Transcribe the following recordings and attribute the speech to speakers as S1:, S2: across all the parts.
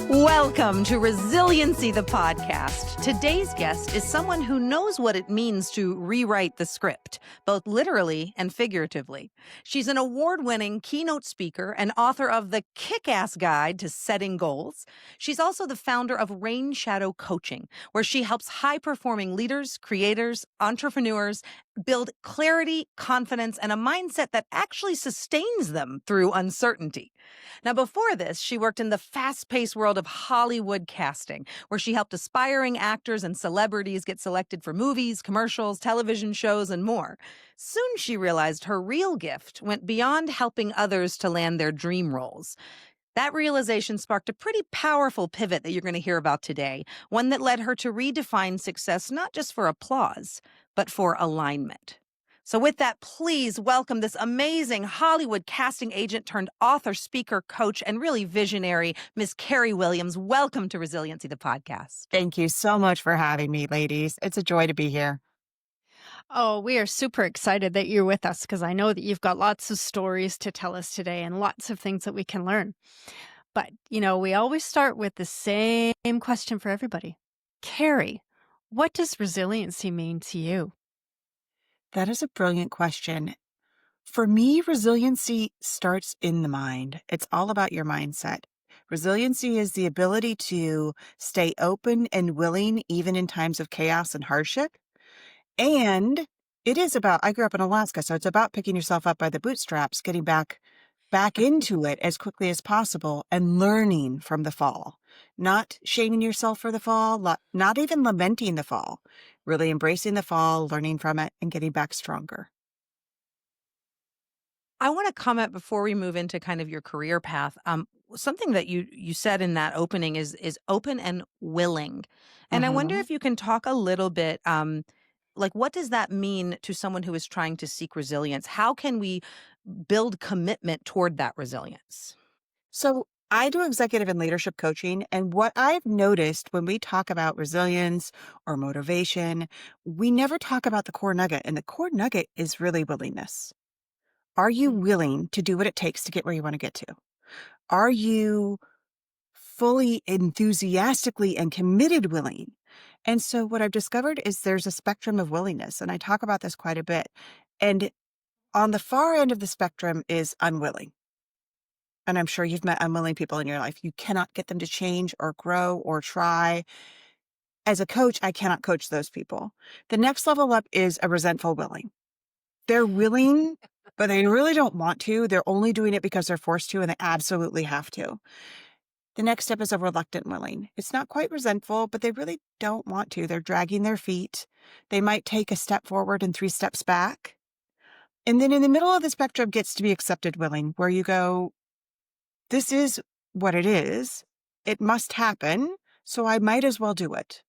S1: Welcome to Resiliency The Podcast. Today's guest is someone who knows what it means to rewrite the script, both literally and figuratively. She's an award-winning keynote speaker and author of The Kick-Ass Guide to Setting Goals. She's also the founder of Rain Shadow Coaching, where she helps high-performing leaders, creators, entrepreneurs build clarity, confidence, and a mindset that actually sustains them through uncertainty. Now, before this, she worked in the fast-paced world of Hollywood casting, where she helped aspiring actors and celebrities get selected for movies, commercials, television shows, and more. Soon she realized her real gift went beyond helping others to land their dream roles. That realization sparked a pretty powerful pivot that you're going to hear about today, one that led her to redefine success not just for applause, but for alignment. So with that, please welcome this amazing Hollywood casting agent turned author, speaker, coach, and really visionary, Miss Carrie Williams. Welcome to Resiliency, the podcast.
S2: Thank you so much for having me, ladies. It's a joy to be here.
S3: Oh, we are super excited that you're with us because I know that you've got lots of stories to tell us today and lots of things that we can learn. But, we always start with the same question for everybody. Carrie, what does resiliency mean to you?
S2: That is a brilliant question. For me, resiliency starts in the mind. It's all about your mindset. Resiliency is the ability to stay open and willing even in times of chaos and hardship. And it is about, I grew up in Alaska, so it's about picking yourself up by the bootstraps, getting back into it as quickly as possible and learning from the fall, not shaming yourself for the fall, not even lamenting the fall, really embracing the fall, learning from it, and getting back stronger.
S1: I want to comment before we move into kind of your career path. Something that you said in that opening is open and willing. And I wonder if you can talk a little bit, what does that mean to someone who is trying to seek resilience? How can we build commitment toward that resilience?
S2: So I do executive and leadership coaching. And what I've noticed when we talk about resilience or motivation, we never talk about the core nugget. And the core nugget is really willingness. Are you willing to do what it takes to get where you want to get to? Are you fully enthusiastically and committed willing? And so what I've discovered is there's a spectrum of willingness. And I talk about this quite a bit. And on the far end of the spectrum is unwilling. And I'm sure you've met unwilling people in your life. You cannot get them to change or grow or try. As a coach, I cannot coach those people. The next level up is a resentful willing. They're willing, but they really don't want to. They're only doing it because they're forced to, and they absolutely have to. The next step is a reluctant willing. It's not quite resentful, but they really don't want to. They're dragging their feet. They might take a step forward and 3 steps back. And then in the middle of the spectrum gets to be accepted willing, where you go, this is what it is. It must happen, so I might as well do it.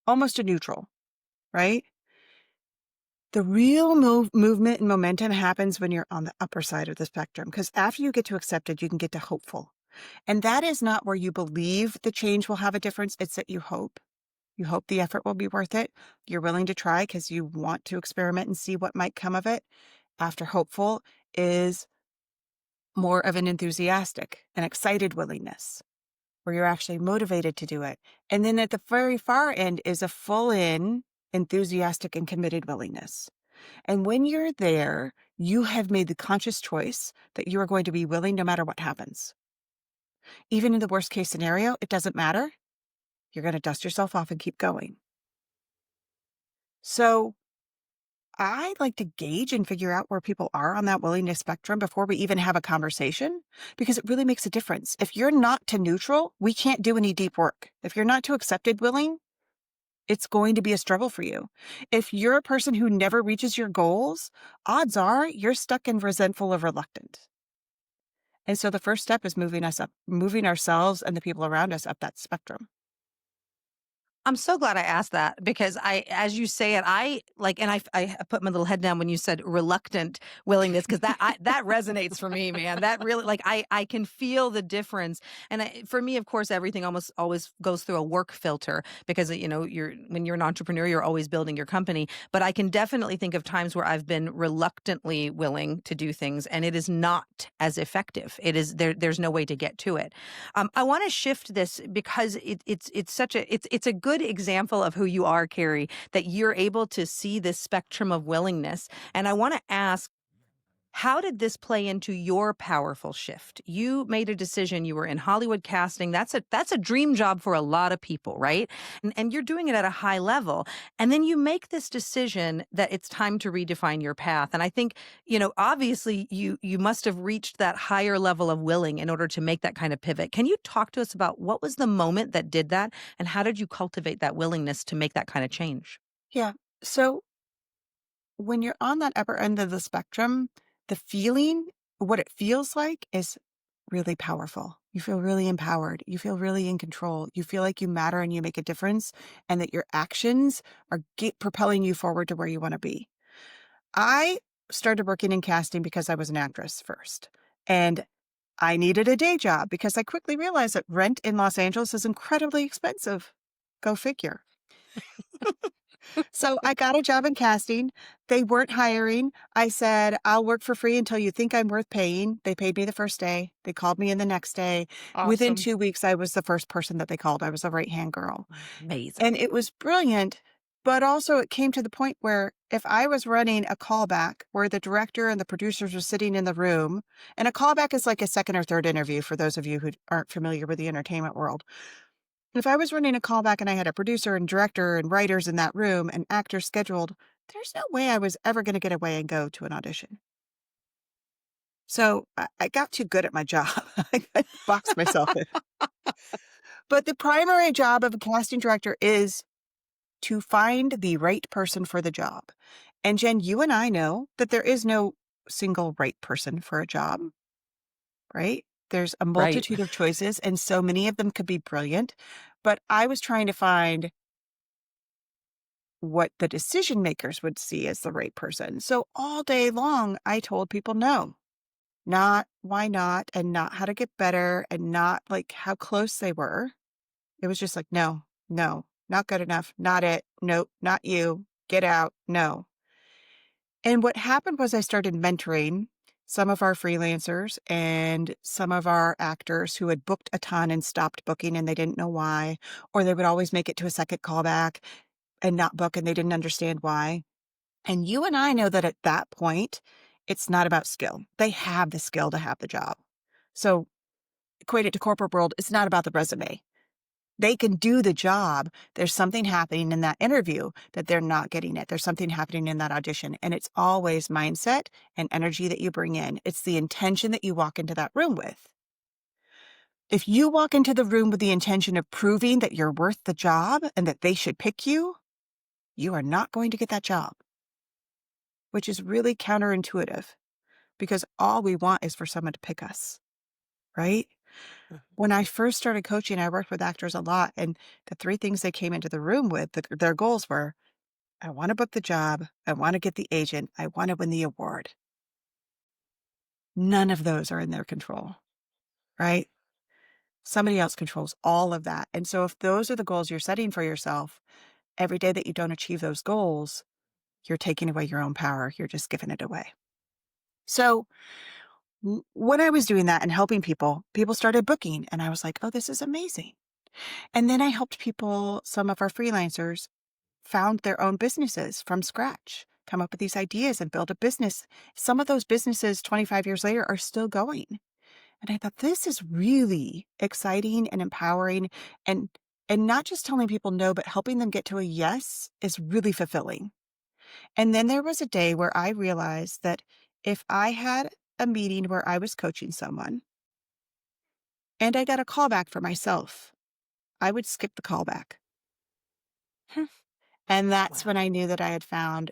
S2: Almost a neutral, right? The real movement and momentum happens when you're on the upper side of the spectrum, because after you get to accepted, you can get to hopeful. And that is not where you believe the change will have a difference. It's that you hope. You hope the effort will be worth it. You're willing to try because you want to experiment and see what might come of it. After hopeful is more of an enthusiastic and excited willingness, where you're actually motivated to do it. And then at the very far end is a full in, enthusiastic and committed willingness. And when you're there, you have made the conscious choice that you are going to be willing no matter what happens. Even in the worst case scenario, it doesn't matter. You're going to dust yourself off and keep going. So I like to gauge and figure out where people are on that willingness spectrum before we even have a conversation, because it really makes a difference. If you're not to neutral, we can't do any deep work. If you're not to accepted willing, it's going to be a struggle for you. If you're a person who never reaches your goals, odds are you're stuck in resentful or reluctant. And so the first step is moving ourselves and the people around us up that spectrum.
S1: I'm so glad I asked that because as you say it, I put my little head down when you said reluctant willingness because that resonates for me, man. That really, I can feel the difference. And for me, of course, everything almost always goes through a work filter because, when you're an entrepreneur, you're always building your company. But I can definitely think of times where I've been reluctantly willing to do things and it is not as effective. There's no way to get to it. I want to shift this because it's a good example of who you are, Carrie, that you're able to see this spectrum of willingness. And I want to ask, how did this play into your powerful shift? You made a decision. You were in Hollywood casting. That's a dream job for a lot of people, right? And you're doing it at a high level. And then you make this decision that it's time to redefine your path. And I think, obviously you must have reached that higher level of willing in order to make that kind of pivot. Can you talk to us about what was the moment that did that? And how did you cultivate that willingness to make that kind of change?
S2: Yeah. So when you're on that upper end of the spectrum, the feeling, what it feels like is really powerful. You feel really empowered. You feel really in control. You feel like you matter and you make a difference and that your actions are propelling you forward to where you want to be. I started working in casting because I was an actress first. And I needed a day job because I quickly realized that rent in Los Angeles is incredibly expensive. Go figure. So I got a job in casting. They weren't hiring. I said, I'll work for free until you think I'm worth paying. They paid me the first day. They called me in the next day. Within
S3: Awesome.
S2: 2 weeks, I was the first person that they called. I was a right-hand girl.
S1: Amazing.
S2: And it was brilliant. But also it came to the point where if I was running a callback where the director and the producers were sitting in the room, and a callback is like a second or third interview for those of you who aren't familiar with the entertainment world. If I was running a callback and I had a producer and director and writers in that room and actors scheduled, there's no way I was ever going to get away and go to an audition. So I got too good at my job. I boxed myself in. But the primary job of a casting director is to find the right person for the job. And Jenn, you and I know that there is no single right person for a job, right? There's a multitude of choices, and so many of them could be brilliant. But I was trying to find what the decision makers would see as the right person. So all day long, I told people no, not why not, and not how to get better, and not like how close they were. It was just like, no, not good enough, not it, nope, not you, get out, no. And what happened was I started mentoring some of our freelancers and some of our actors who had booked a ton and stopped booking and they didn't know why, or they would always make it to a second callback and not book and they didn't understand why. And you and I know that at that point, it's not about skill. They have the skill to have the job. So equate it to corporate world, it's not about the resume. They can do the job. There's something happening in that interview that they're not getting it. There's something happening in that audition. And it's always mindset and energy that you bring in. It's the intention that you walk into that room with. If you walk into the room with the intention of proving that you're worth the job and that they should pick you, you are not going to get that job, which is really counterintuitive because all we want is for someone to pick us, right? When I first started coaching, I worked with actors a lot, and the 3 things they came into the room with, their goals were, I want to book the job, I want to get the agent, I want to win the award. None of those are in their control, right? Somebody else controls all of that. And so if those are the goals you're setting for yourself, every day that you don't achieve those goals, you're taking away your own power. You're just giving it away. So when I was doing that and helping people, people started booking, and I was like, oh, this is amazing. And then I helped people, some of our freelancers, found their own businesses from scratch, come up with these ideas and build a business. Some of those businesses 25 years later are still going. And I thought, this is really exciting and empowering. And not just telling people no, but helping them get to a yes is really fulfilling. And then there was a day where I realized that if I had a meeting where I was coaching someone and I got a callback for myself, I would skip the callback. And that's when I knew that I had found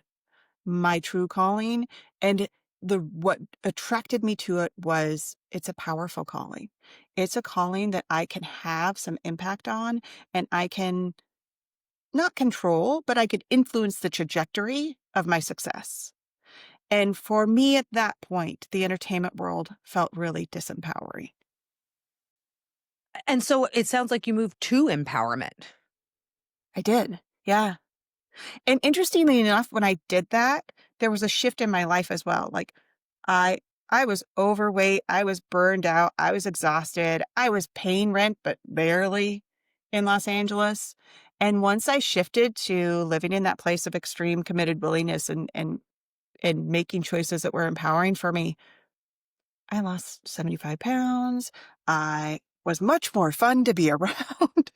S2: my true calling. And what attracted me to it was it's a powerful calling. It's a calling that I can have some impact on, and I can not control, but I could influence the trajectory of my success. And for me at that point, the entertainment world felt really disempowering.
S1: And so it sounds like you moved to empowerment.
S2: I did. Yeah. And interestingly enough, when I did that, there was a shift in my life as well. Like I I was overweight, I was burned out, I was exhausted, I was paying rent, but barely in Los Angeles. And once I shifted to living in that place of extreme committed willingness and making choices that were empowering for me, I lost 75 pounds. I was much more fun to be around.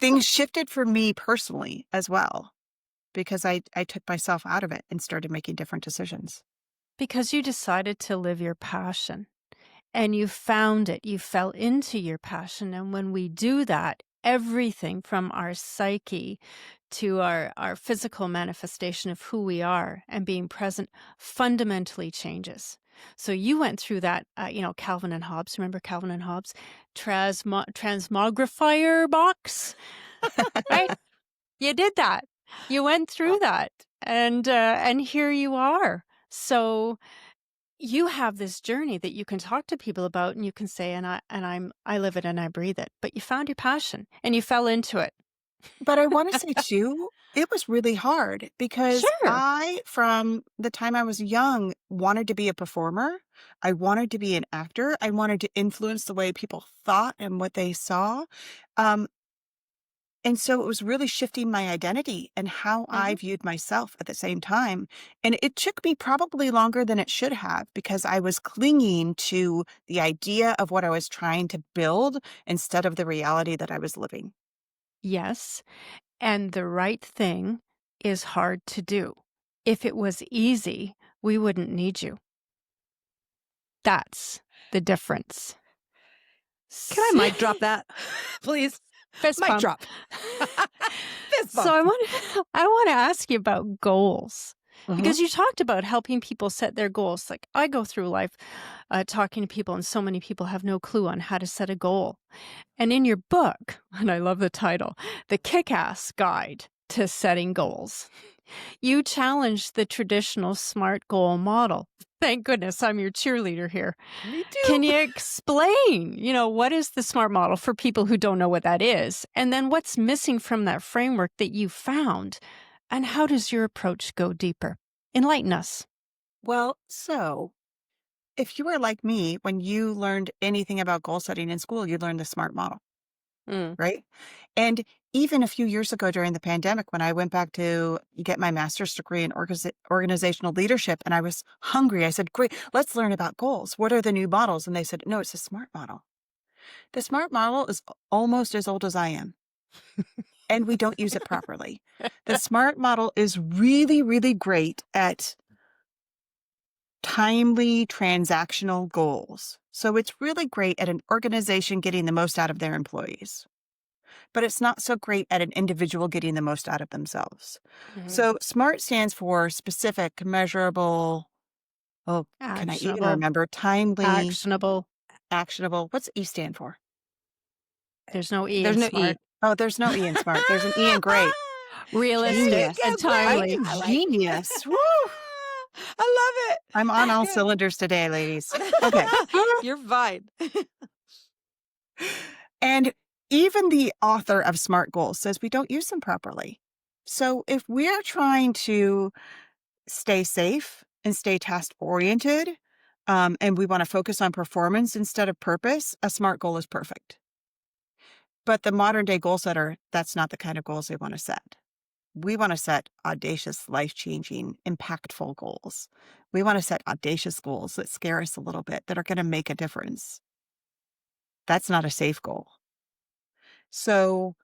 S2: Things shifted for me personally as well because I took myself out of it and started making different decisions.
S3: Because you decided to live your passion and you found it. You fell into your passion. And when we do that, everything from our psyche to our physical manifestation of who we are and being present fundamentally changes. So you went through that, Calvin and Hobbes. Remember Calvin and Hobbes? Transmogrifier box, right? You did that. You went through that, and here you are. So you have this journey that you can talk to people about, and you can say, I live it and I breathe it. But you found your passion and you fell into it.
S2: But I want to say too, it was really hard because
S3: Sure.
S2: from the time I was young, wanted to be a performer. I wanted to be an actor. I wanted to influence the way people thought and what they saw. And so it was really shifting my identity and how I viewed myself at the same time. And it took me probably longer than it should have because I was clinging to the idea of what I was trying to build instead of the reality that I was living.
S3: Yes. And the right thing is hard to do. If it was easy, we wouldn't need you. That's the difference.
S1: Can I mic drop that, please?
S3: Fist
S1: Mic
S3: bump.
S1: drop. Fist bump.
S3: So I want to ask you about goals. Because you talked about helping people set their goals. Like I go through life talking to people, and so many people have no clue on how to set a goal. And in your book, and I love the title, The Kick-Ass Guide to Setting Goals, you challenge the traditional SMART goal model. Thank goodness I'm your cheerleader here.
S1: Me too.
S3: Can you explain, what is the SMART model for people who don't know what that is? And then what's missing from that framework that you found? And how does your approach go deeper? Enlighten us.
S2: Well, so if you were like me, when you learned anything about goal setting in school, you learned the SMART model, right? And even a few years ago during the pandemic, when I went back to get my master's degree in organizational leadership, and I was hungry, I said, great, let's learn about goals. What are the new models? And they said, no, it's a SMART model. The SMART model is almost as old as I am. And we don't use it properly. The SMART model is really, really great at timely transactional goals. So it's really great at an organization getting the most out of their employees. But it's not so great at an individual getting the most out of themselves. So SMART stands for specific, measurable, can I even
S3: Actionable.
S2: remember? Timely,
S3: Actionable.
S2: actionable. What's E stand for?
S3: There's no E
S2: There's
S3: in
S2: no
S3: SMART.
S2: E. Oh, there's no E in SMART. There's an E in great.
S3: Realistic
S2: Genius.
S3: and timely.
S2: I'm genius. Woo!
S1: I love it.
S2: I'm on all cylinders today, ladies. Okay.
S1: You're fine.
S2: And even the author of SMART Goals says we don't use them properly. So if we're trying to stay safe and stay task-oriented, and we want to focus on performance instead of purpose, a SMART goal is perfect. But the modern day goal setter, that's not the kind of goals they want to set. We want to set audacious, life-changing, impactful goals. We want to set audacious goals that scare us a little bit, that are going to make a difference. That's not a safe goal. So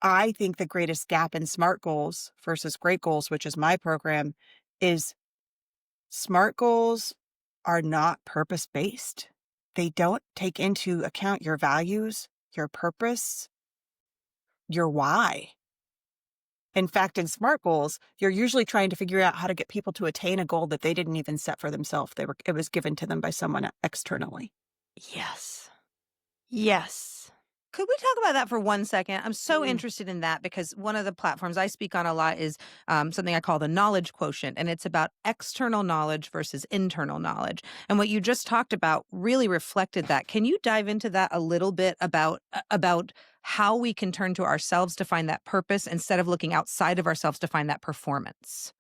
S2: I think the greatest gap in SMART goals versus great goals, which is my program, is SMART goals are not purpose-based. They don't take into account your values, your purpose, your why. In fact, in SMART goals, you're usually trying to figure out how to get people to attain a goal that they didn't even set for themselves. It was given to them by someone externally.
S3: Yes. Yes.
S1: Could we talk about that for 1 second? I'm so
S2: Mm.
S1: interested in that because one of the platforms I speak on a lot is something I call the knowledge quotient, and it's about external knowledge versus internal knowledge. And what you just talked about really reflected that. Can you dive into that a little bit about how we can turn to ourselves to find that purpose instead of looking outside of ourselves to find that performance?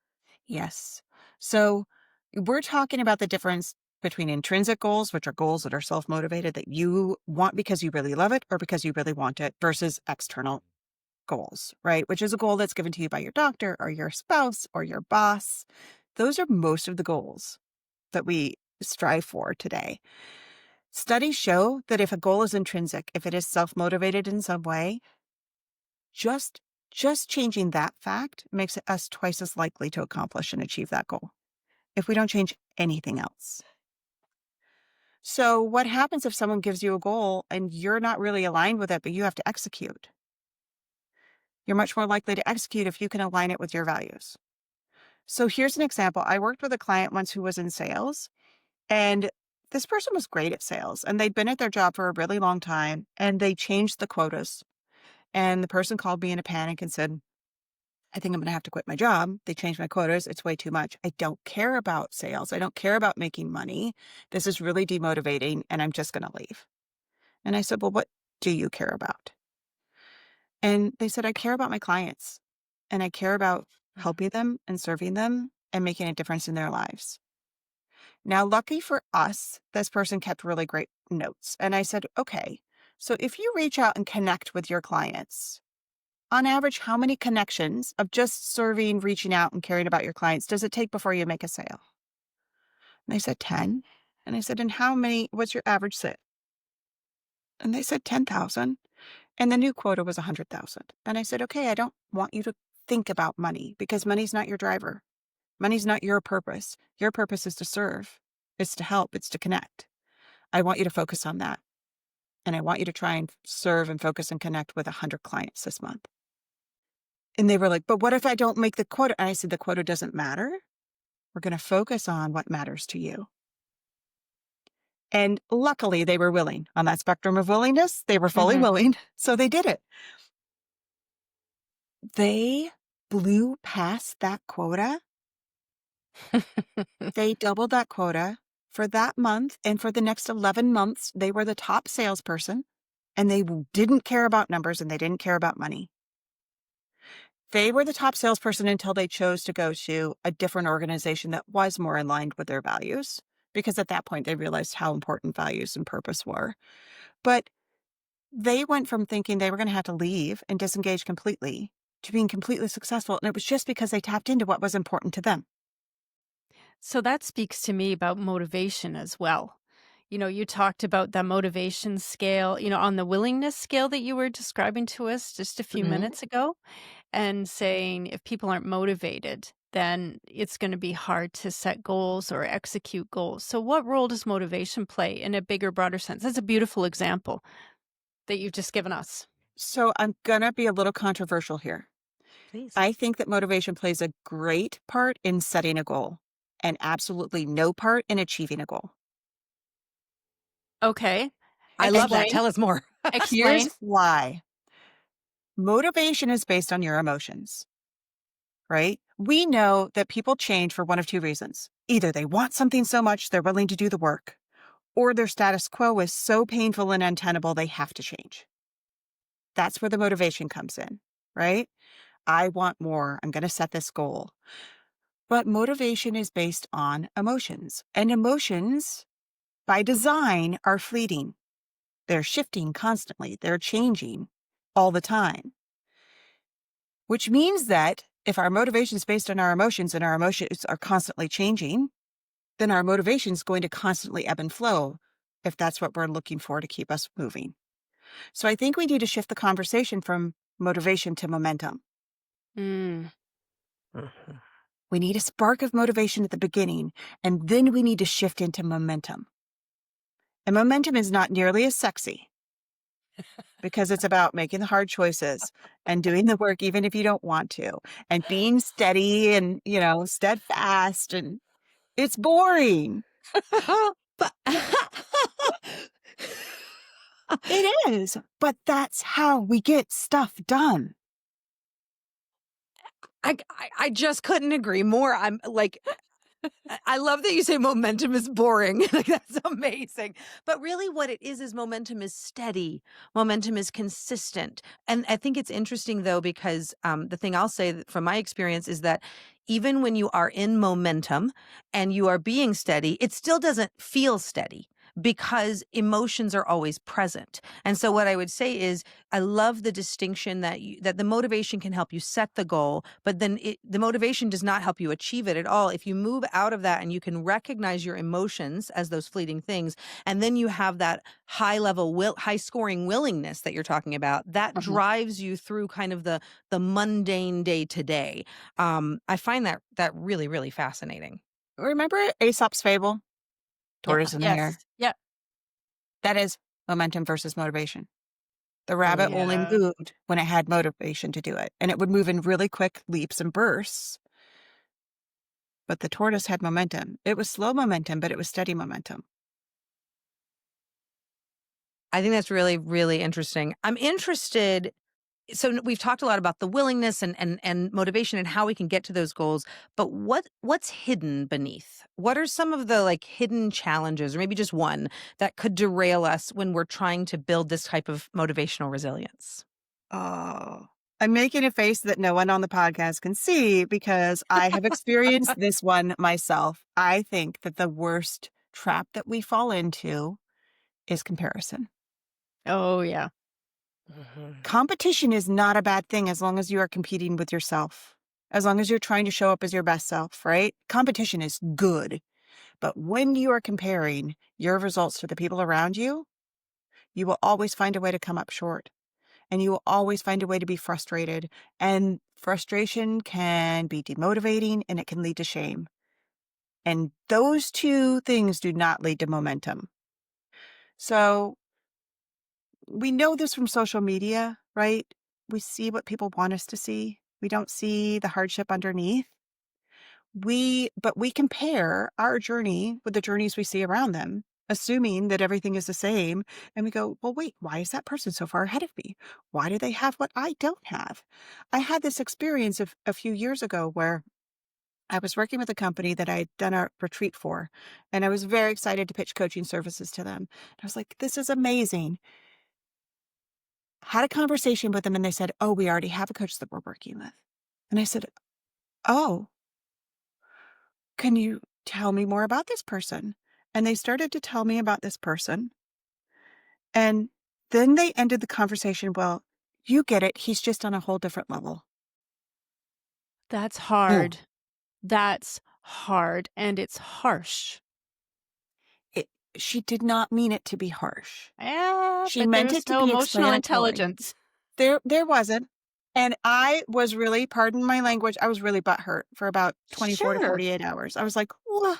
S2: Yes. So we're talking about the difference between intrinsic goals, which are goals that are self-motivated that you want because you really love it or because you really want it, versus external goals, right? Which is a goal that's given to you by your doctor or your spouse or your boss. Those are most of the goals that we strive for today. Studies show that if a goal is intrinsic, if it is self-motivated in some way, just changing that fact makes us twice as likely to accomplish and achieve that goal if we don't change anything else. So what happens if someone gives you a goal and you're not really aligned with it, but you have to execute? You're much more likely to execute if you can align it with your values. So here's an example. I worked with a client once who was in sales, and this person was great at sales, and they'd been at their job for a really long time, and they changed the quotas. And the person called me in a panic and said, I think I'm going to have to quit my job. They changed my quotas. It's way too much. I don't care about sales. I don't care about making money. This is really demotivating, and I'm just going to leave. And I said, well, what do you care about? And they said, I care about my clients, and I care about helping them and serving them and making a difference in their lives. Now, lucky for us, this person kept really great notes. And I said, okay, so if you reach out and connect with your clients, on average, how many connections of just serving, reaching out, and caring about your clients does it take before you make a sale? And they said 10. And I said, and what's your average sale? And they said 10,000. And the new quota was 100,000. And I said, okay, I don't want you to think about money because money's not your driver. Money's not your purpose. Your purpose is to serve. It's to help. It's to connect. I want you to focus on that. And I want you to try and serve and focus and connect with 100 clients this month. And they were like, but what if I don't make the quota? And I said, the quota doesn't matter. We're going to focus on what matters to you. And luckily, they were willing. On that spectrum of willingness, they were fully willing. So they did it. They blew past that quota. They doubled that quota for that month. And for the next 11 months, they were the top salesperson. And they didn't care about numbers and they didn't care about money. They were the top salesperson until they chose to go to a different organization that was more aligned with their values, because at that point they realized how important values and purpose were. But they went from thinking they were going to have to leave and disengage completely to being completely successful. And it was just because they tapped into what was important to them.
S3: So that speaks to me about motivation as well. You know, you talked about the motivation scale, on the willingness scale that you were describing to us just a few minutes ago, and saying if people aren't motivated, then it's going to be hard to set goals or execute goals. So what role does motivation play in a bigger, broader sense? That's a beautiful example that you've just given us.
S2: So I'm going to be a little controversial here.
S1: Please.
S2: I think that motivation plays a great part in setting a goal and absolutely no part in achieving a goal.
S3: Okay.
S1: I love that.
S3: Explain.
S1: Tell us more.
S3: Explain.
S2: Here's why. Motivation is based on your emotions, right? We know that people change for one of two reasons. Either they want something so much they're willing to do the work, or their status quo is so painful and untenable they have to change. That's where the motivation comes in, right? I want more. I'm going to set this goal. But motivation is based on emotions, and emotions by design are fleeting. They're shifting constantly. They're changing all the time, which means that if our motivation is based on our emotions and our emotions are constantly changing, then our motivation is going to constantly ebb and flow if that's what we're looking for to keep us moving. So I think we need to shift the conversation from motivation to momentum. We need a spark of motivation at the beginning, and then we need to shift into momentum. And momentum is not nearly as sexy because it's about making the hard choices and doing the work even if you don't want to, and being steady and, steadfast, and it's boring.
S1: But
S2: It is, but that's how we get stuff done.
S1: I just couldn't agree more. I'm like, I love that you say momentum is boring. Like, that's amazing. But really what it is momentum is steady. Momentum is consistent. And I think it's interesting though, because the thing I'll say from my experience is that even when you are in momentum and you are being steady, it still doesn't feel steady because emotions are always present. And so what I would say is I love the distinction that that the motivation can help you set the goal, but then the motivation does not help you achieve it at all. If you move out of that and you can recognize your emotions as those fleeting things, and then you have that high level, high scoring willingness that you're talking about, that drives you through kind of the mundane day to day. I find that really, really fascinating.
S2: Remember Aesop's fable? Tortoise and the hare?
S3: Yeah.
S2: That is momentum versus motivation. The
S3: Oh,
S2: rabbit only
S3: yeah.
S2: moved when it had motivation to do it, and it would move in really quick leaps and bursts. But the tortoise had momentum. It was slow momentum, but it was steady momentum.
S1: I think that's really, really interesting. I'm interested. So we've talked a lot about the willingness and motivation and how we can get to those goals, but what's hidden beneath? What are some of the like hidden challenges, or maybe just one, that could derail us when we're trying to build this type of motivational resilience?
S2: Oh, I'm making a face that no one on the podcast can see because I have experienced this one myself. I think that the worst trap that we fall into is comparison.
S3: Oh, yeah.
S2: Competition is not a bad thing as long as you are competing with yourself, as long as you're trying to show up as your best self, right? Competition is good. But when you are comparing your results to the people around you, you will always find a way to come up short, and you will always find a way to be frustrated. And frustration can be demotivating and it can lead to shame. And those two things do not lead to momentum. So we know this from social media, right? We see what people want us to see. We don't see the hardship underneath. But we compare our journey with the journeys we see around them, assuming that everything is the same. And we go, well, wait, why is that person so far ahead of me? Why do they have what I don't have? I had this experience a few years ago where I was working with a company that I had done a retreat for, and I was very excited to pitch coaching services to them. I was like, this is amazing. Had a conversation with them and they said, oh, we already have a coach that we're working with. And I said, oh, can you tell me more about this person? And they started to tell me about this person. And then they ended the conversation, well, you get it. He's just on a whole different level.
S3: That's
S2: Oh,
S3: hard. That's hard. And it's harsh.
S2: she did not mean it to be harsh.
S3: Yeah,
S2: She
S3: but
S2: meant
S3: there's
S2: it to
S3: no
S2: be
S3: emotional
S2: explanatory.
S3: intelligence.
S2: There wasn't. And I was really, pardon my language, I was really butthurt for about 24 to
S3: Sure.
S2: 48 hours. I was like, "Whoa,"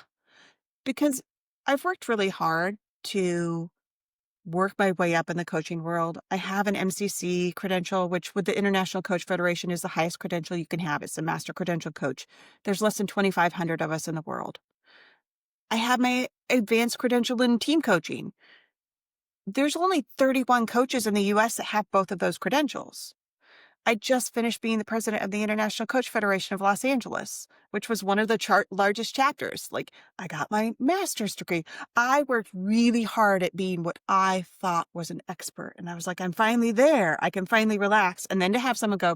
S2: because I've worked really hard to work my way up in the coaching world. I have an MCC credential, which with the International Coach Federation is the highest credential you can have. It's a master credential coach. There's less than 2,500 of us in the world. I have my advanced credential in team coaching. There's only 31 coaches in the US that have both of those credentials. I just finished being the president of the International Coach Federation of Los Angeles, which was one of the largest chapters. Like, I got my master's degree. I worked really hard at being what I thought was an expert. And I was like, I'm finally there. I can finally relax. And then to have someone go,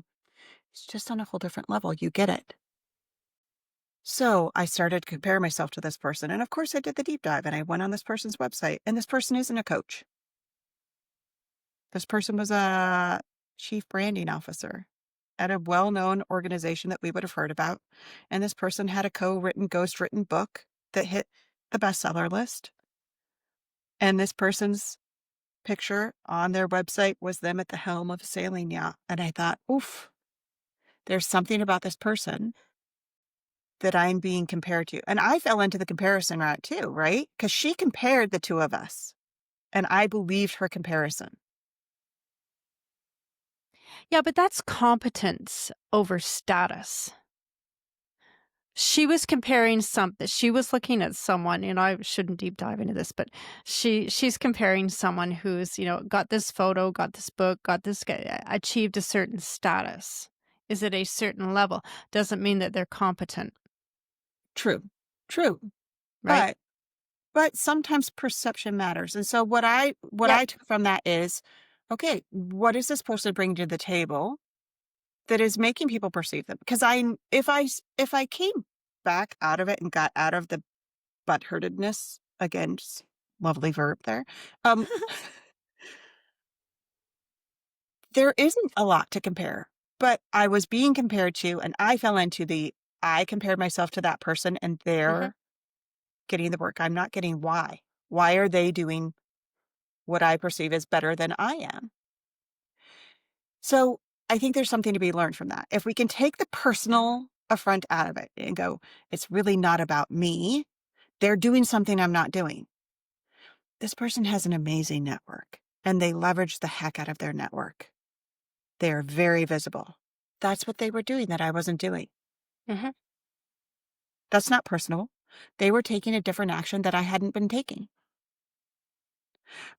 S2: it's just on a whole different level. You get it. So I started to compare myself to this person. And of course, I did the deep dive and I went on this person's website. And this person isn't a coach. This person was a chief branding officer at a well-known organization that we would have heard about. And this person had a co-written, ghost-written book that hit the bestseller list. And this person's picture on their website was them at the helm of a sailing yacht. And I thought, oof, there's something about this person that I'm being compared to. And I fell into the comparison route too, right? Because she compared the two of us. And I believed her comparison.
S3: Yeah, but that's competence over status. She was comparing something. She was looking at someone, I shouldn't deep dive into this, but she's comparing someone who's, got this photo, got this book, got this achieved a certain status. Is at a certain level. Doesn't mean that they're competent,
S2: True. True.
S3: right?
S2: But sometimes perception matters. And so what I
S3: Yep.
S2: took from that is, okay, what is this person bring to the table that is making people perceive them? Because if I came back out of it and got out of the butthurtedness, again, just lovely verb there. Um, there isn't a lot to compare, but I was being compared to, and I fell into I compared myself to that person and
S3: Mhm.
S2: they're getting the work. I'm not getting why. Why are they doing what I perceive as better than I am? So I think there's something to be learned from that. If we can take the personal affront out of it and go, it's really not about me. They're doing something I'm not doing. This person has an amazing network and they leverage the heck out of their network. They are very visible. That's what they were doing that I wasn't doing.
S3: Mhm.
S2: That's not personal. They were taking a different action that I hadn't been taking.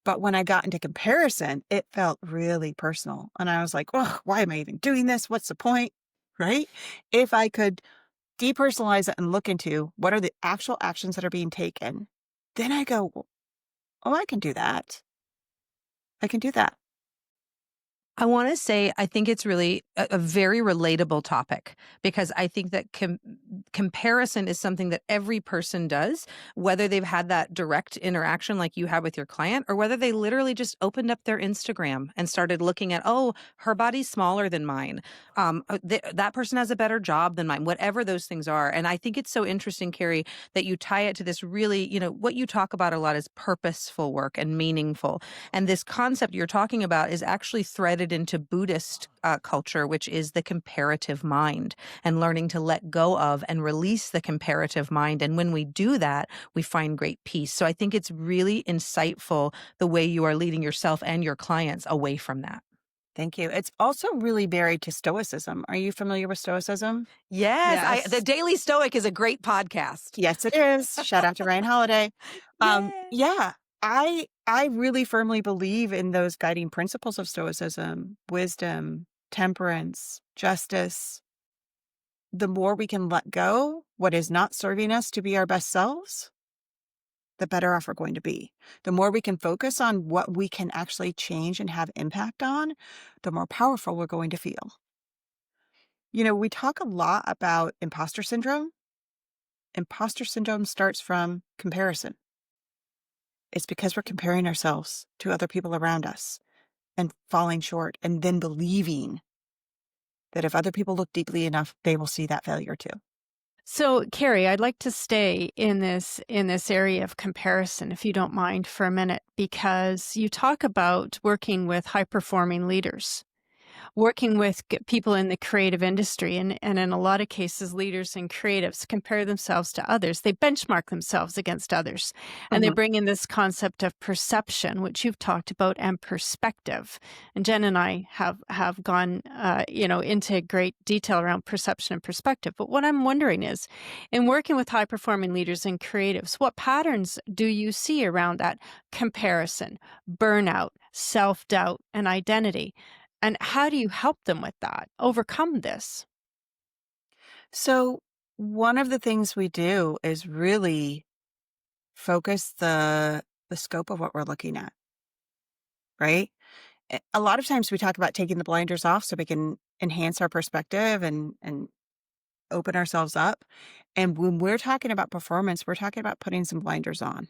S2: But when I got into comparison, it felt really personal. And I was like, oh, why am I even doing this? What's the point? Right? If I could depersonalize it and look into what are the actual actions that are being taken, then I go, oh, I can do that. I can do that.
S1: I want to say, I think it's really a very relatable topic because I think that comparison is something that every person does, whether they've had that direct interaction like you had with your client, or whether they literally just opened up their Instagram and started looking at, oh, her body's smaller than mine. That person has a better job than mine, whatever those things are. And I think it's so interesting, Carrie, that you tie it to this really, what you talk about a lot is purposeful work and meaningful. And this concept you're talking about is actually threaded into Buddhist culture, which is the comparative mind and learning to let go of and release the comparative mind. And when we do that, we find great peace. So I think it's really insightful the way you are leading yourself and your clients away from that.
S2: Thank you. It's also really married to Stoicism. Are you familiar with Stoicism?
S1: Yes, the
S3: Yes.
S1: Daily Stoic is a great podcast.
S2: Yes, it is. Shout out to Ryan Holiday.
S1: Yay.
S2: Yeah, I really firmly believe in those guiding principles of Stoicism, wisdom, temperance, justice. The more we can let go what is not serving us to be our best selves, the better off we're going to be. The more we can focus on what we can actually change and have impact on, the more powerful we're going to feel. We talk a lot about imposter syndrome. Imposter syndrome starts from comparison. It's because we're comparing ourselves to other people around us and falling short and then believing that if other people look deeply enough, they will see that failure too.
S3: So, Carrie, I'd like to stay in this area of comparison, if you don't mind, for a minute, because you talk about working with high-performing leaders, working with people in the creative industry, and in a lot of cases, leaders and creatives compare themselves to others. They benchmark themselves against others, and they
S2: Mhm.
S3: bring in this concept of perception, which you've talked about, and perspective. And Jenn and I have gone, into great detail around perception and perspective. But what I'm wondering is, in working with high performing leaders and creatives, what patterns do you see around that comparison, burnout, self doubt, and identity? And how do you help them with that, overcome this?
S2: So, one of the things we do is really focus the scope of what we're looking at, right? A lot of times we talk about taking the blinders off so we can enhance our perspective and open ourselves up. And when we're talking about performance, we're talking about putting some blinders on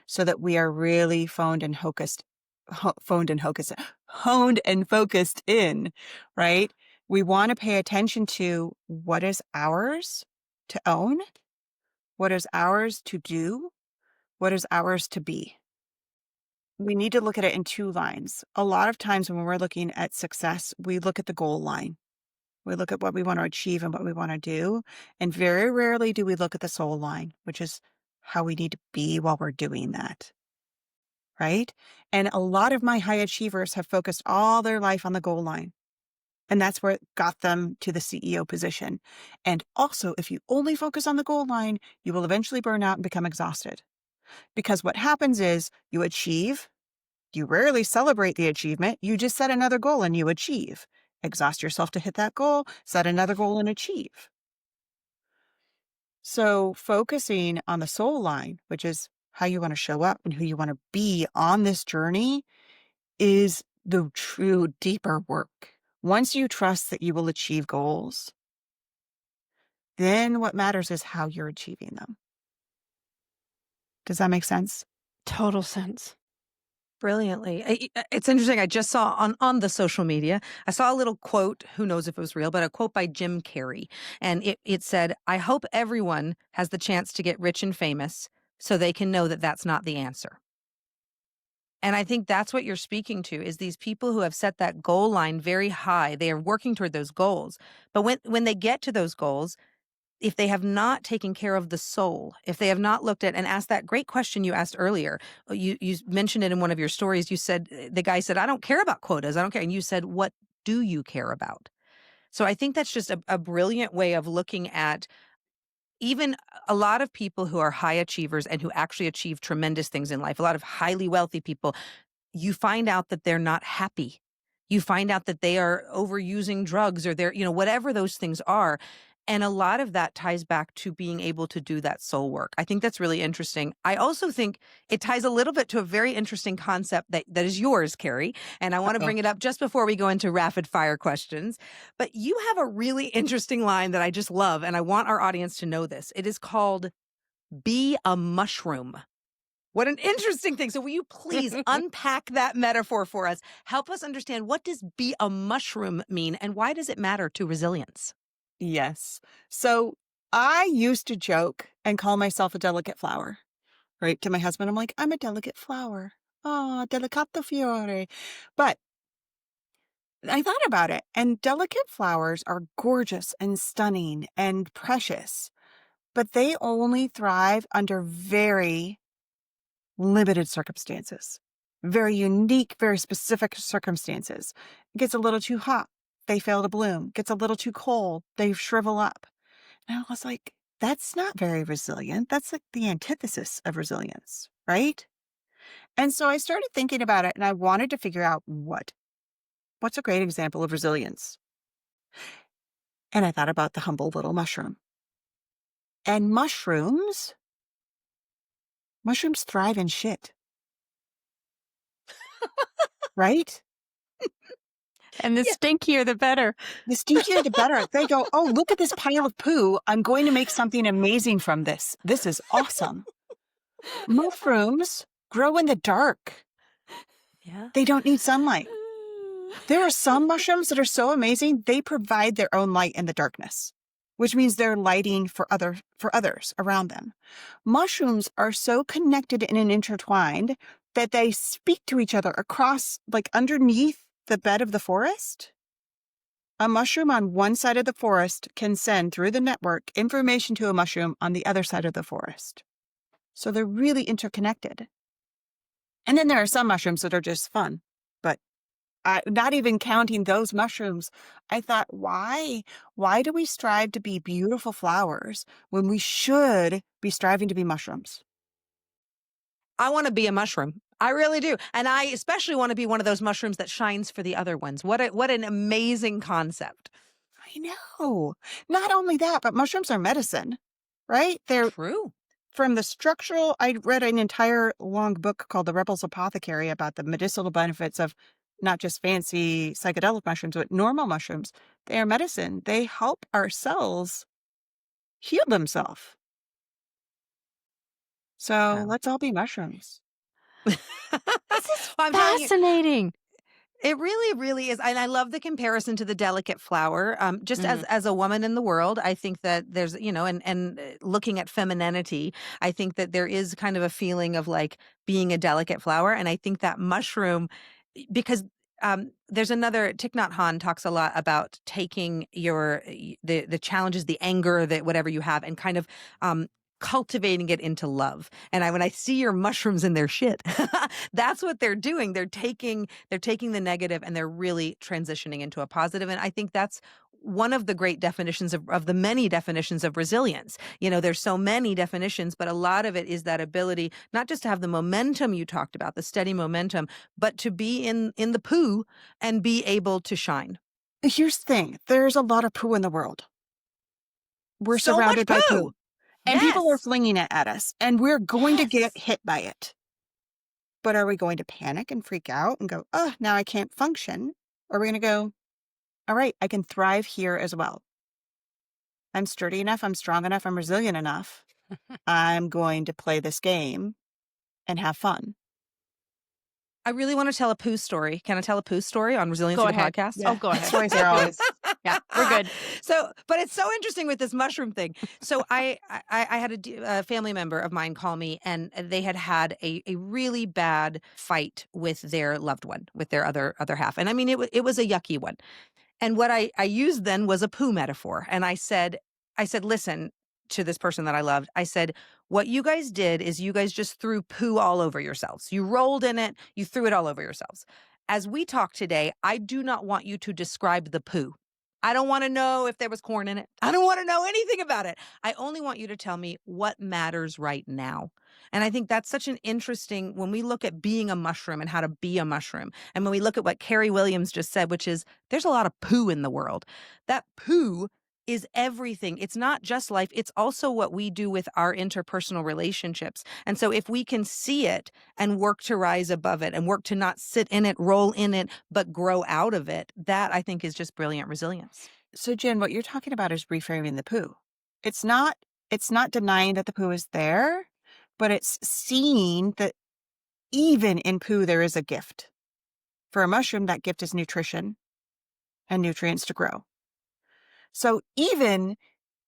S2: so that we are really honed and focused in, right? We want to pay attention to what is ours to own, what is ours to do, what is ours to be. We need to look at it in two lines. A lot of times when we're looking at success, we look at the goal line. We look at what we want to achieve and what we want to do. And very rarely do we look at the soul line, which is how we need to be while we're doing that. Right? And a lot of my high achievers have focused all their life on the goal line. And that's where it got them to the CEO position. And also, if you only focus on the goal line, you will eventually burn out and become exhausted. Because what happens is you achieve, you rarely celebrate the achievement, you just set another goal and you achieve. Exhaust yourself to hit that goal, set another goal and achieve. So focusing on the soul line, which is how you want to show up and who you want to be on this journey, is the true deeper work. Once you trust that you will achieve goals, then what matters is how you're achieving them. Does that make sense?
S3: Total sense.
S1: Brilliantly. It's interesting. I just saw on the social media, I saw a little quote, who knows if it was real, but a quote by Jim Carrey. And it said, "I hope everyone has the chance to get rich and famous so they can know that that's not the answer." And I think that's what you're speaking to, is these people who have set that goal line very high. They are working toward those goals. But when they get to those goals, if they have not taken care of the soul, if they have not looked at and asked that great question you asked earlier, you mentioned it in one of your stories. You said, the guy said, "I don't care about quotas. I don't care." And you said, "What do you care about?" So I think that's just a brilliant way of looking at even a lot of people who are high achievers and who actually achieve tremendous things in life. A lot of highly wealthy people, you find out that they're not happy. You find out that they are overusing drugs, or they're, whatever those things are. And a lot of that ties back to being able to do that soul work. I think that's really interesting. I also think it ties a little bit to a very interesting concept that is yours, Carrie. And I want to bring it up just before we go into rapid fire questions. But you have a really interesting line that I just love, and I want our audience to know this. It is called "Be a Mushroom." What an interesting thing. So will you please unpack that metaphor for us? Help us understand, what does "be a mushroom" mean, and why does it matter to resilience?
S2: Yes. So I used to joke and call myself a delicate flower, right? To my husband, I'm like, "I'm a delicate flower. Oh, delicato fiore." But I thought about it, and delicate flowers are gorgeous and stunning and precious, but they only thrive under very limited circumstances, very unique, very specific circumstances. It gets a little too hot, they fail to bloom. Gets a little too cold, they shrivel up. And I was like, that's not very resilient. That's like the antithesis of resilience, right? And so I started thinking about it, and I wanted to figure out what's a great example of resilience. And I thought about the humble little mushroom. And mushrooms thrive in shit. Right?
S3: And the stinkier, the better.
S2: The stinkier, the better. They go, "Oh, look at this pile of poo. I'm going to make something amazing from this. This is awesome." Mushrooms grow in the dark.
S1: Yeah.
S2: They don't need sunlight. There are some mushrooms that are so amazing, they provide their own light in the darkness, which means they're lighting for others around them. Mushrooms are so connected and intertwined that they speak to each other across, like underneath the bed of the forest. A mushroom on one side of the forest can send through the network information to a mushroom on the other side of the forest. So they're really interconnected. And then there are some mushrooms that are just fun, but not even counting those mushrooms, I thought, why do we strive to be beautiful flowers when we should be striving to be mushrooms?
S1: I want to be a mushroom. I really do. And I especially want to be one of those mushrooms that shines for the other ones. What an amazing concept.
S2: I know. Not only that, but mushrooms are medicine, right? They're
S1: True.
S2: from the structural. I read an entire long book called The Rebel's Apothecary about the medicinal benefits of not just fancy psychedelic mushrooms, but normal mushrooms. They are medicine. They help our cells heal themselves. So
S1: Wow.
S2: let's all be mushrooms.
S3: This is fascinating.
S1: It really, really is. And I love the comparison to the delicate flower. Just as a woman in the world, I think that there's, and looking at femininity, I think that there is kind of a feeling of like being a delicate flower. And I think that mushroom, because there's another, Thich Nhat Hanh talks a lot about taking the challenges, the anger, that whatever you have, and kind of cultivating it into love. And when I see your mushrooms in their shit, that's what they're doing. They're taking the negative and they're really transitioning into a positive. And I think that's one of the great definitions of the many definitions of resilience. There's so many definitions, but a lot of it is that ability not just to have the momentum you talked about, the steady momentum, but to be in the poo and be able to shine.
S2: Here's the thing. There's a lot of poo in the world. We're
S1: So
S2: surrounded by
S1: much
S2: poo. And people are flinging it at us, and we're going to get hit by it. But are we going to panic and freak out and go, oh, now I can't function? Or are we going to go, all right, I can thrive here as well. I'm sturdy enough, I'm strong enough, I'm resilient enough. I'm going to play this game and have fun.
S1: I really want to tell a poo story. Can I tell a poo story on Resiliency the Podcast?
S2: Yeah.
S3: Oh, go ahead.
S2: Stories are always.
S3: Yeah, we're good.
S1: But it's so interesting with this mushroom thing. So I had a family member of mine call me, and they had a really bad fight with their loved one, with their other half. And I mean, it was a yucky one. And what I used then was a poo metaphor. And I said, listen to this person that I loved. I said, what you guys did is you guys just threw poo all over yourselves. You rolled in it. You threw it all over yourselves. As we talk today, I do not want you to describe the poo. I don't want to know if there was corn in it. I don't want to know anything about it. I only want you to tell me what matters right now. And I think that's such an interesting, when we look at being a mushroom and how to be a mushroom, and when we look at what Carrie Williams just said, which is there's a lot of poo in the world. That poo is everything. It's not just life. It's also what we do with our interpersonal relationships. And so if we can see it and work to rise above it and work to not sit in it, roll in it, but grow out of it, that I think is just brilliant resilience.
S2: So Jen, what you're talking about is reframing the poo. It's not denying that the poo is there, but it's seeing that even in poo, there is a gift. For a mushroom, that gift is nutrition and nutrients to grow. So even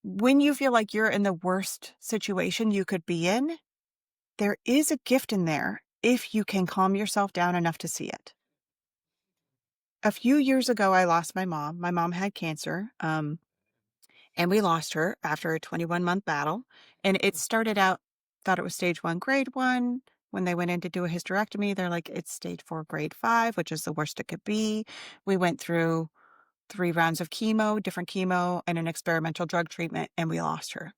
S2: when you feel like you're in the worst situation you could be in, there is a gift in there if you can calm yourself down enough to see it. A few years ago, I lost my mom. My mom had cancer, and we lost her after a 21-month battle. And it started out, thought it was stage 1, grade 1. When they went in to do a hysterectomy, they're like, it's stage 4, grade 5, which is the worst it could be. We went through 3 rounds of different chemo, and an experimental drug treatment, and we lost her.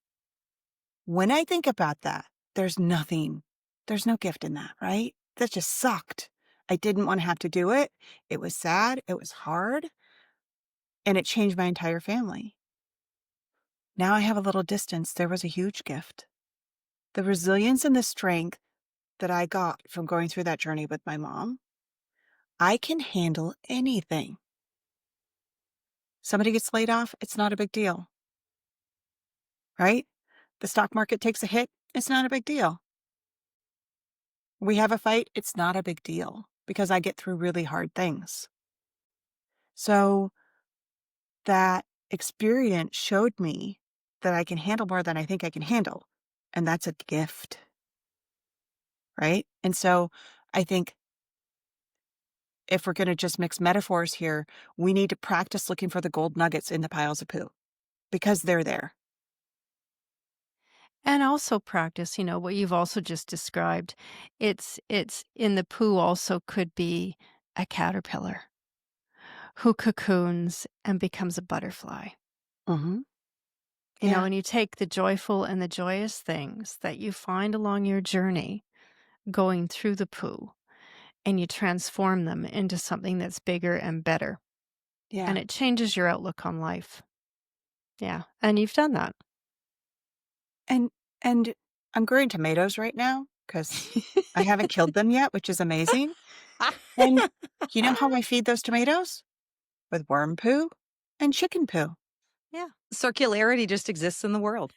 S2: When I think about that, there's no gift in that, right? That just sucked. I didn't want to have to do it. It was sad. It was hard. And it changed my entire family. Now I have a little distance. There was a huge gift. The resilience and the strength that I got from going through that journey with my mom, I can handle anything. Somebody gets laid off, it's not a big deal, right? The stock market takes a hit, it's not a big deal. We have a fight, it's not a big deal because I get through really hard things. So that experience showed me that I can handle more than I think I can handle. And that's a gift, right? And so I think if we're going to just mix metaphors here, we need to practice looking for the gold nuggets in the piles of poo because they're there.
S3: And also practice, what you've also just described. It's in the poo also could be a caterpillar who cocoons and becomes a butterfly.
S2: Mm-hmm.
S3: And you take the joyful and the joyous things that you find along your journey going through the poo, and you transform them into something that's bigger and better.
S2: Yeah.
S3: And it changes your outlook on life. Yeah. And you've done that.
S2: And I'm growing tomatoes right now because I haven't killed them yet, which is amazing. And you know how I feed those tomatoes? With worm poo and chicken poo.
S1: Yeah. Circularity just exists in the world.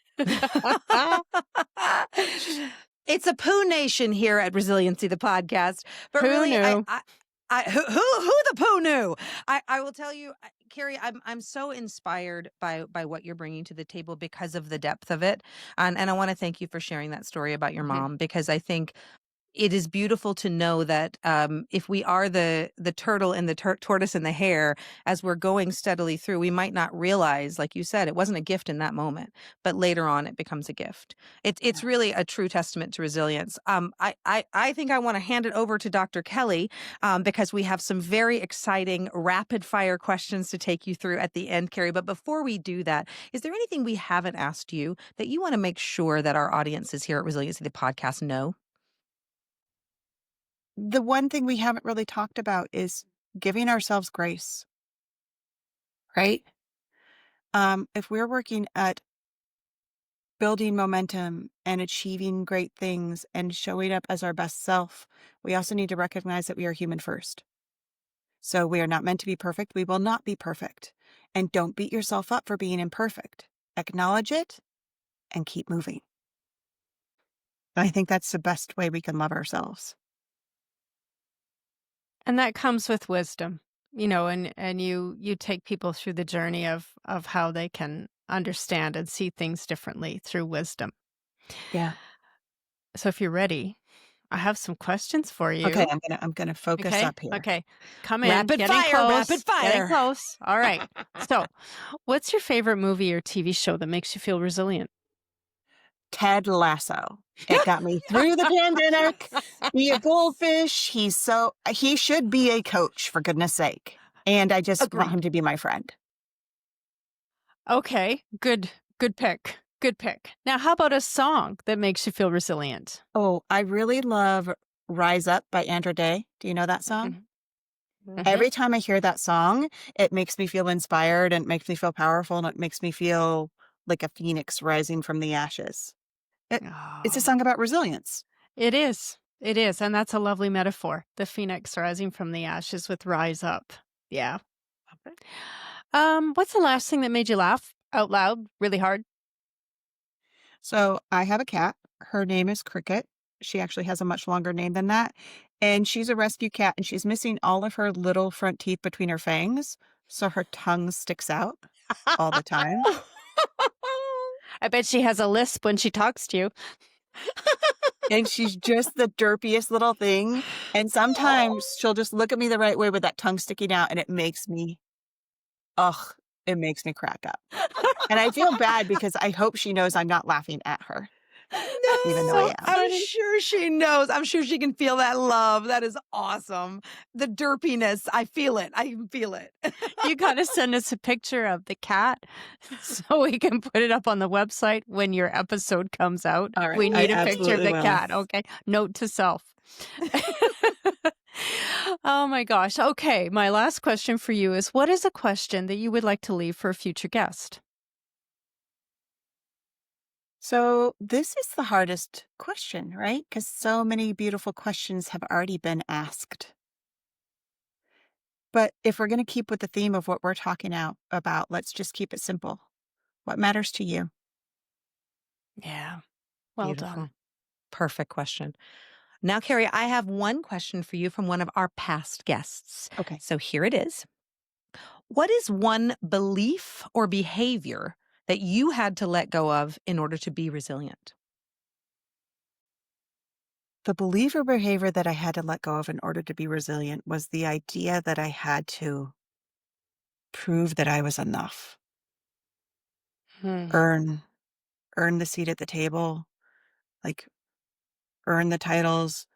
S1: It's a poo nation here at Resiliency the Podcast. But
S3: Who
S1: really,
S3: knew?
S1: who the poo knew? I will tell you, Carrie, I'm so inspired by what you're bringing to the table because of the depth of it. And I want to thank you for sharing that story about your mom, because I think it is beautiful to know that if we are the turtle and the tortoise and the hare, as we're going steadily through, we might not realize, like you said, it wasn't a gift in that moment, but later on it becomes a gift. It's really a true testament to resilience. I think I want to hand it over to Dr. Kelly because we have some very exciting rapid fire questions to take you through at the end, Carrie. But before we do that, is there anything we haven't asked you that you want to make sure that our audiences here at Resiliency the Podcast know?
S2: The one thing we haven't really talked about is giving ourselves grace, right? If we're working at building momentum and achieving great things and showing up as our best self, we also need to recognize that we are human first. So we are not meant to be perfect. We will not be perfect. And don't beat yourself up for being imperfect. Acknowledge it and keep moving. I think that's the best way we can love ourselves.
S3: And that comes with wisdom, and you take people through the journey of how they can understand and see things differently through wisdom.
S2: Yeah.
S3: So if you're ready, I have some questions for you.
S2: Okay, I'm gonna focus up here.
S3: Okay. Come in.
S1: Rapid
S3: Getting
S1: fire,
S3: close,
S1: rapid fire.
S3: Getting close. All right. So what's your favorite movie or TV show that makes you feel resilient?
S2: Ted Lasso. It got me through the pandemic. Be a goldfish. He should be a coach, for goodness sake. And I just want him to be my friend.
S3: Okay. Good pick. Good pick. Now, how about a song that makes you feel resilient?
S2: Oh, I really love Rise Up by Andra Day. Do you know that song?
S3: Mm-hmm.
S2: Every time I hear that song, it makes me feel inspired and it makes me feel powerful and it makes me feel like a phoenix rising from the ashes. It's a song about resilience.
S3: It is. It is. And that's a lovely metaphor. The phoenix rising from the ashes with Rise Up. Yeah. What's the last thing that made you laugh out loud really hard?
S2: So I have a cat. Her name is Cricket. She actually has a much longer name than that. And she's a rescue cat and she's missing all of her little front teeth between her fangs. So her tongue sticks out all the time.
S3: I bet she has a lisp when she talks to you.
S2: And she's just the derpiest little thing. And sometimes she'll just look at me the right way with that tongue sticking out and it makes me crack up. And I feel bad because I hope she knows I'm not laughing at her.
S1: No,
S2: even though I am.
S1: I'm sure she knows. I'm sure she can feel that love. That is awesome. The derpiness. I feel it. I can feel it.
S3: You got to send us a picture of the cat so we can put it up on the website when your episode comes out.
S2: All right.
S3: We need a picture of the
S2: will.
S3: cat. Okay. Note to self. Oh my gosh. Okay. My last question for you is, what is a question that you would like to leave for a future guest?
S2: So this is the hardest question, right? Because so many beautiful questions have already been asked. But if we're going to keep with the theme of what we're talking about, let's just keep it simple. What matters to you?
S3: Yeah. Well done.
S1: Perfect question. Now, Carrie, I have one question for you from one of our past guests.
S2: Okay.
S1: So here it is. What is one belief or behavior that you had to let go of in order to be resilient?
S2: The belief or behavior that I had to let go of in order to be resilient was the idea that I had to prove that I was enough. Earn the seat at the table, like earn the titles.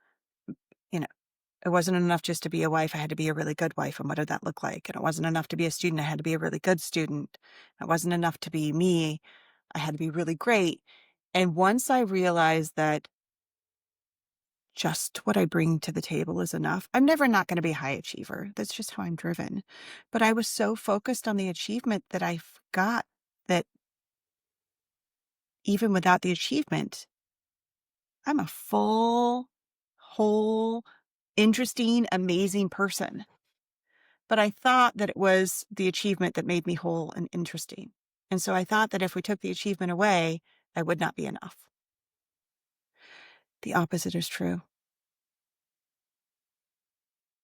S2: It wasn't enough just to be a wife. I had to be a really good wife. And what did that look like? And it wasn't enough to be a student. I had to be a really good student. It wasn't enough to be me. I had to be really great. And once I realized that just what I bring to the table is enough, I'm never not going to be a high achiever. That's just how I'm driven. But I was so focused on the achievement that I forgot that even without the achievement, I'm a full, whole, interesting, amazing person. But I thought that it was the achievement that made me whole and interesting. And so I thought that if we took the achievement away, I would not be enough. The opposite is true.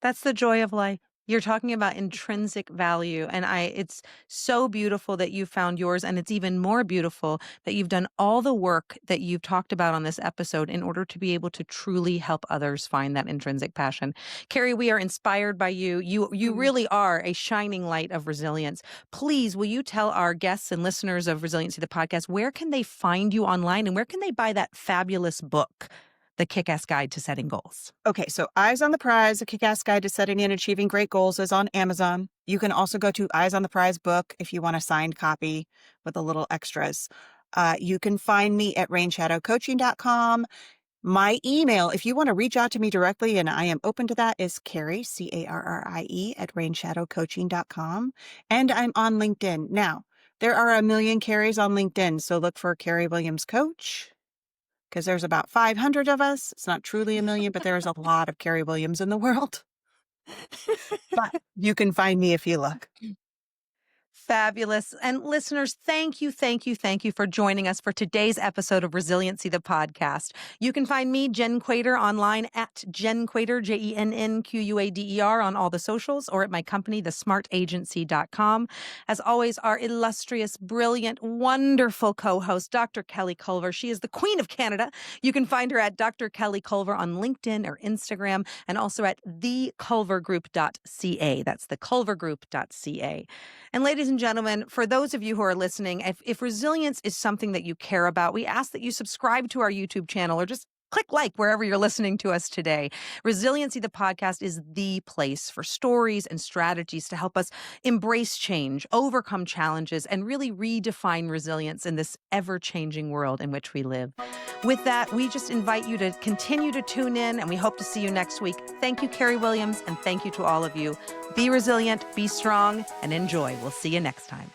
S1: That's the joy of life. You're talking about intrinsic value, and it's so beautiful that you found yours, and it's even more beautiful that you've done all the work that you've talked about on this episode in order to be able to truly help others find that intrinsic passion. Carrie, we are inspired by you. You really are a shining light of resilience. Please, will you tell our guests and listeners of Resiliency the Podcast, where can they find you online and where can they buy that fabulous book, The Kick-Ass Guide to Setting Goals?
S2: Okay, so Eyes on the Prize, A Kick-Ass Guide to Setting and Achieving Great Goals is on Amazon. You can also go to Eyes on the Prize book if you want a signed copy with a little extras. You can find me at rainshadowcoaching.com. My email, if you want to reach out to me directly, and I am open to that, is Carrie, Carrie, at rainshadowcoaching.com. And I'm on LinkedIn. Now, there are a million Carries on LinkedIn, so look for Carrie Williams Coach, because there's about 500 of us. It's not truly a million, but there's a lot of Carrie Williams in the world. But you can find me if you look.
S1: Fabulous. And listeners, thank you for joining us for today's episode of Resiliency the Podcast. You can find me, Jenn Quader, online at Jenn Quader, JENNQUADER, on all the socials, or at my company, thesmartagency.com. As always, our illustrious, brilliant, wonderful co-host, Dr. Kelly Culver. She is the Queen of Canada. You can find her at Dr. Kelly Culver on LinkedIn or Instagram, and also at theculvergroup.ca. That's theculvergroup.ca. And ladies and gentlemen, for those of you who are listening, if resilience is something that you care about, we ask that you subscribe to our YouTube channel or just click like wherever you're listening to us today. Resiliency the Podcast is the place for stories and strategies to help us embrace change, overcome challenges, and really redefine resilience in this ever-changing world in which we live. With that, we just invite you to continue to tune in, and we hope to see you next week. Thank you, Carrie Williams, and thank you to all of you. Be resilient, be strong, and enjoy. We'll see you next time.